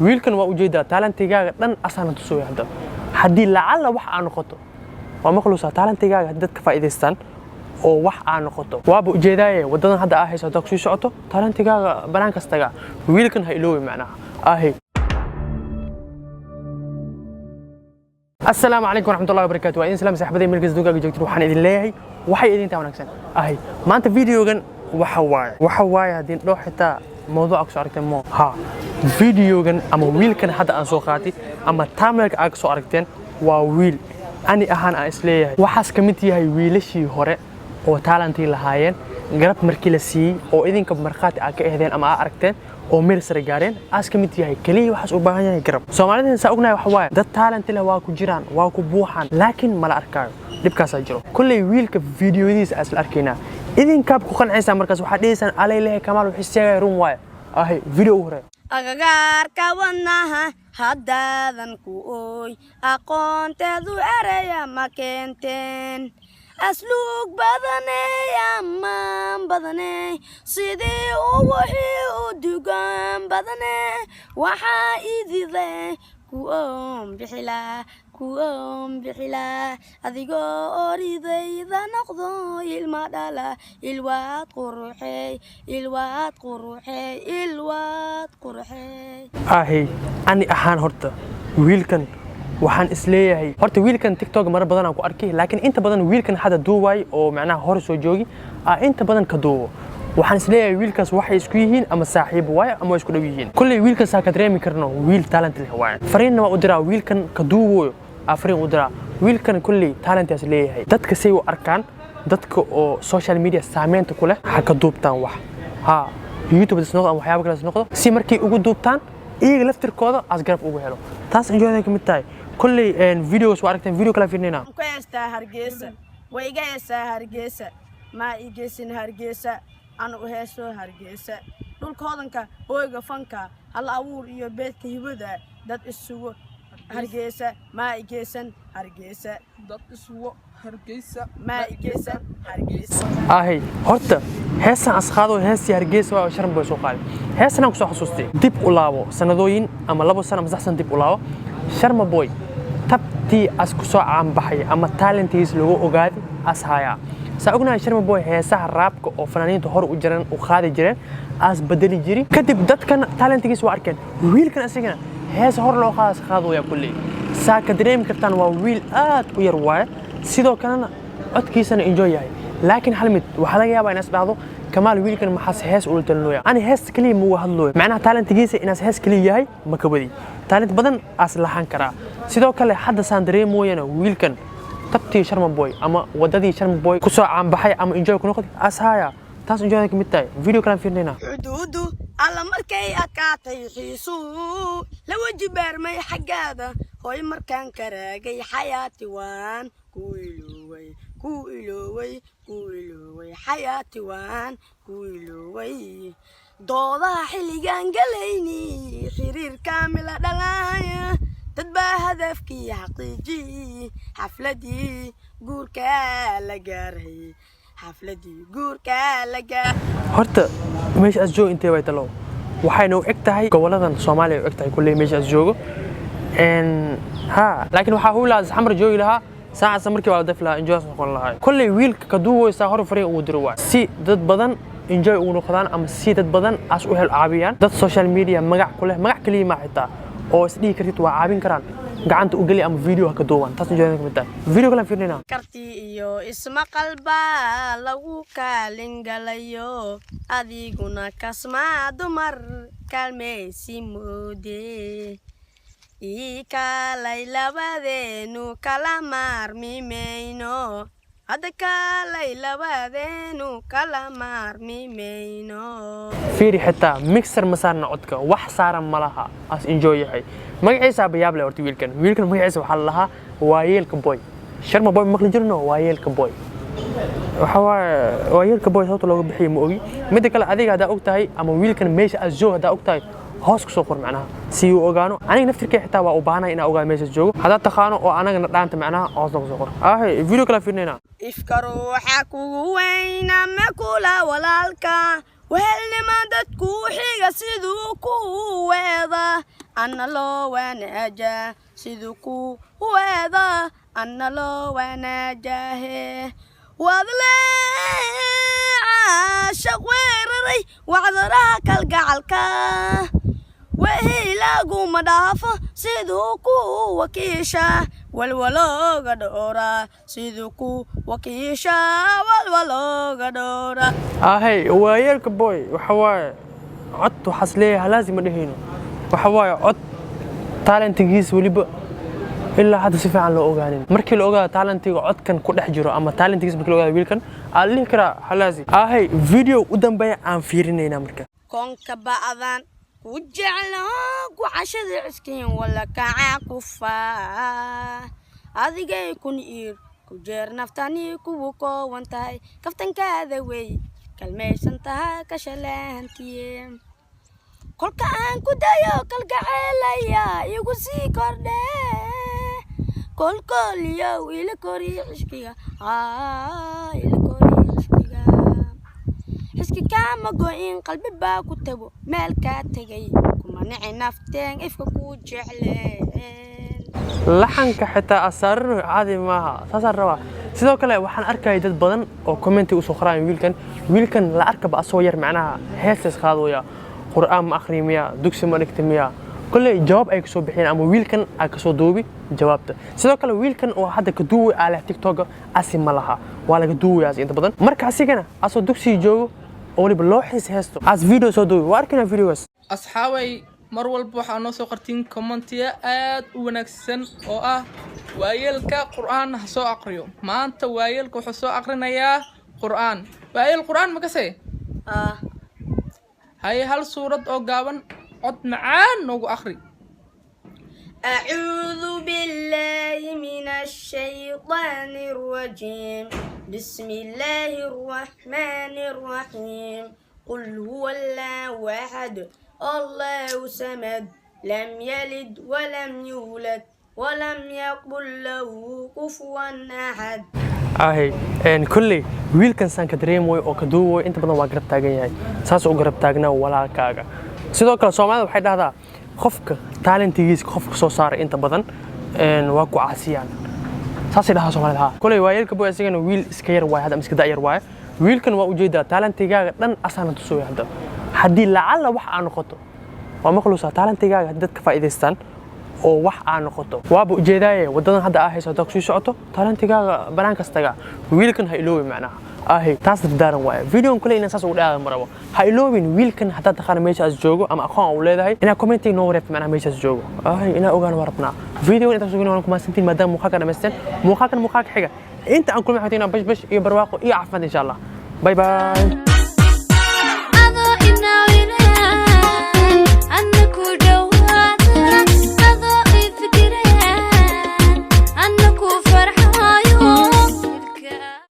wiilkan waa ujeedaa talantigaaga dhan asana tusooy hadda hadii lacala wax aan noqoto waa maqluusa talantigaaga dadka faa'iideystaan oo wax aan noqoto waaba ujeedaaye wadadan hadda ah hayso dadku sii socoto talantigaaga banaan kastaga wiilkan ha iloowi macnaha ahay السلام عليكم ورحمة الله وبركاته. وإن سلام صاحبتي مركز دوغا جوجتي waxaan idin leeyahay waxay idin taa wanaagsan ahay maanta videogan waxa waay hadii dhoo xitaa mowduuca ku soo aragteen ha videogan ama wiilkan hadda aan soo qaatay ama thumbnail aad soo aragteen waa wiil ani ahaan aan isleeyahay waxaas kamid yahay wiilashii hore oo talantii lahaayeen garab markii la siiyay oo idinka marxaati aad ka ehdeen ama aad aragteen oo meel sare gaareen aas kamid yahay kaliya waxaas u baahan yahay garab Soomaalidu saa ognahay waxa waay dad talent leh waa ku jiraan waa ku buuxan laakiin ma la arkayo dibkaas ay jiro kulay wiilka videoyadiisa as la arkayna idinka ku qancaysa markaas waxa dheesan alay leh kamaal wixii sheegay run waay ahay video hore agagaarka wadnaha haddaadan ku ooy aqoonteedu eraya ma keenteen أسلوك بدني أمام بدني سيدي ووحي ودقام بدني وحايدي ذي كوم بحلا أذيقو أريدي إذا نقضو المدالة الواد قروحي أهي أني أحان هرتا ويلكن waxaan isleeyahay horta wiilkan TikTok mar badan aan ku arkay laakiin inta badan wiilkan hada duubay oo macnaha hor soo joogi inta badan ka duubo waxaan isleeyahay wiilkaas waxay isku yihiin ama saaxiib waay ama isku dhaw yihiin kulli wiilkan saa ka dareemi karno wiil talent leh waay fariinna waa u diraa wiilkan ka duubo fariin u diraa wiilkan kulli talent leeyahay dadka say u arkaan dadka oo social media saameynta ku leh ha ka duubtaan wax YouTube isnoqdo ama waxyaabo kale isnoqdo si markii ugu duubtaan iyaga laftirkooda as garab ugu helo taas injooday ka mid tahay كل فيديوز واركتين فيديو كلا فينينا كويستا هرجيسا ويجيسا هرجيسا ما يجيسين هرجيسا أنا وهسو هرجيسا دول كودنكا بويجا فانكا هلا أول يبيت كيبودا دات السوق هرجيسا ما يجيسن هرجيسا دات السوق هرجيسا ما يجيسن هرجيسا هي هرتا هسه أسخاذو هسه هرجيسا وشرب بسوقال هسه أنا كسو حسوستي ديب أولاو سندوين أما لابو سنة مزحسن ديب أولاو شرم بوي تبتي أسكسو عم بحي أما تالنتيز لو أوجاد أسهايا سأقولنا شرم بوي هي سه رابك أو فنانين تهور وجرن وخادي جرن أس بدلي جري كتب دت كان تالنتيز واركن ويل كان أسيقنا هي سهور لو خاص خاضو يا كلي ساكدريم كرتان وويل ويرواي سيدو كان أتكيسنا إنجوي هاي لكن حلمت وحلا يا باي ناس بعضو كمال ويل كان محس هيس قلت له أنا هيس كلي مو هاللوي معناها تالنت جيسة الناس هيس كلي هاي مكبدي تالنت بدن أصلحان كرا سيدو كله حد ساندري موينا ويل كان تبتي شرم بوي أما وددي شرم بوي كسر عم بحي أما إنجوي كنا خد أسهايا تاس إنجوي كمتاي فيديو كلام فينا حدودو على مركي أكاتي حيسو لو جبر ما يحجاده هاي مركان كراجي حياتي وان كويلوي حياتي وان كويلوي ضوضا حلقان قليني حرير كاملة دلايا تتبع هدفكي حقيقي حفلتي قوركا لقارهي horta meesha as joog intee way talo waxayna u egtahay goboladan Soomaaliya u egtahay kulli meesha as joogo laakiin waxa uu laas xamar joogi lahaa saacada markii waa dafla enjoy noqon lahaa kulli wiilka ka duubo saa hor fariin uu diro waa si dad badan enjoy uu noqdaan ama si dad badan as u hel caabiyaan dad social media magac ku leh magac kaliya ma xitaa oo isdii kartid waa caabin karaan gacanta u gali ama video ka duuban taas enjoy ka mid tahay video kala fiirnayna karti iyo isma qalba lagu kaalin galayo adiguna kasma dumar kalmeesi moode ikalay labadeenu kala maarmimeyno hadda kalay labadeenu kala maarmimeyno fiiri xitaa mixer ma saarna codka wax saaran ma laha as enjoy yahay magaciisa bayaab leh horta wiilkan magaciisa waxa la lahaa waayeelka boy sharma boy maqli jirno waayeelka boy waxa waayeelka boy sababta looga bixiyo ma ogi mid kale adiga hada og tahay ama wiilkan meesha as joog hada og tahay hoos ku soo qor macnaha si uu ogaano aniga naftirkay xitaa waa u baahnaa inaan ogaado meesha joogo hada taqaano oo anaga dhaanta macnaha hoos ku soo qor video kala fiirnayna ifkaro waxa kugu weyna ma kula walaalka وهل ما تكو حيجة سيدو كويدا أنا لو وناجا سيدكو وهذا أنا لو وناجاه وضلع عاشق ويرري وعذراك القعلكا وهي لاقو مدافع سيدكو وكيشا والولوغ دورا سيدكو وكيشا والولوغ دورا هاي ويلك بوي وحواي عد وحصليه لازم ندهينه وحواي عد تالنتيgiis waliba ilaa hadda si fiican loo ogaanin markii la ogaado talentiga codkan ku dhex jiro ama talentigiis markii la ogaado wiilkan aan lihi karaa halaasi ahay video u dambeeya aan fiirinayna marka konka ba'dan ku jeclo ku cashada iskiin wala kaca ku faa adigay kun ir ku jeer naftani ku koowantahay kaftankaada way kalmaysan tahay ka shalaantiye kolka aan ku dayo kalgaceelaya igu sii kordhe kolkoliyo ila kori ishkiga ila kori ishkiga iski kama go'in qalbi baa ku tabo meel ka tagay kuma nici nafteen ifka ku jecleen laxanka xitaa asaarin caadi maaha saasaan rabaa sidoo kale waxaan arkay dad badan oo commenti u soo qoraan wiilkan la arkaba asoo yar macnaha heesas qaadooya qur'aan ma akhriimiya dugsi ma dhigtimiya kulay jawaab ay kasoo bixiyeen ama wiilkan ay kasoo duubi jawaabta sidoo kale wiilkan oo hadda ka duuway aalad TikTok asi ma laha waa laga duuwayaa inta badan marka asigana asoo dugsi joogo oo waliba loo xiis heesto as video soo duubi waa arkina videos asxaabay mar walba waxaa noo soo qortiin commentiya aad u wanaagsan oo ah waayeelka qur'aan ha soo aqriyo maanta waayeelka wuxuu soo aqrinayaa qur'aan waayeel qur'aan ma kasay هاي هل سورة أو جابن عد معان نوجو أخري أعوذ بالله من الشيطان الرجيم بسم الله الرحمن الرحيم قل هو الله أحد الله صمد لم يلد ولم يولد ولم يكن له كفوا أحد ahay kulli wiilkan san ka dareemoy oo ka duuway inta badan waa garab taagan yahay saas oo garab taagnaa walaalkaaga sidoo kale Soomaalida waxay dhahdaa qofka talentigiisa qofka soo saaray inta badan waa ku caasiyaan saas ay dhahaa Soomaalida kulli waayeelka buu isagana wiil iska yar waay hadda iska daayar waay wiilkan waa u jeedaa talentigaaga dhan asana tusoo hadda hadii lacala wax aan noqoto waa maqluusa talentigaaga dadka faa'iideystaan oo wax aan noqoto waaba u jeedaaye wadadan hadda ah hayso ku sii socoto talentigaaga balan kastaga wiilkan ha iloobi macnaha ahay taas dadaaran waay video kale inaan saas ugu dhaado marabo ha iloobin wiilkan hadda taqaan meeshaas joogo ama aqoon u leedahay ina commenting noo wareef macnaha meeshaas joogo ahay ina ogaan warabna video inta soo waan ku maasantiin maadaama muuqaalka dhameysteen muuqaalka xiga inta aan kulmi xigtayna bash iyo barwaaqo iyo caafimaad insha Allah bye bye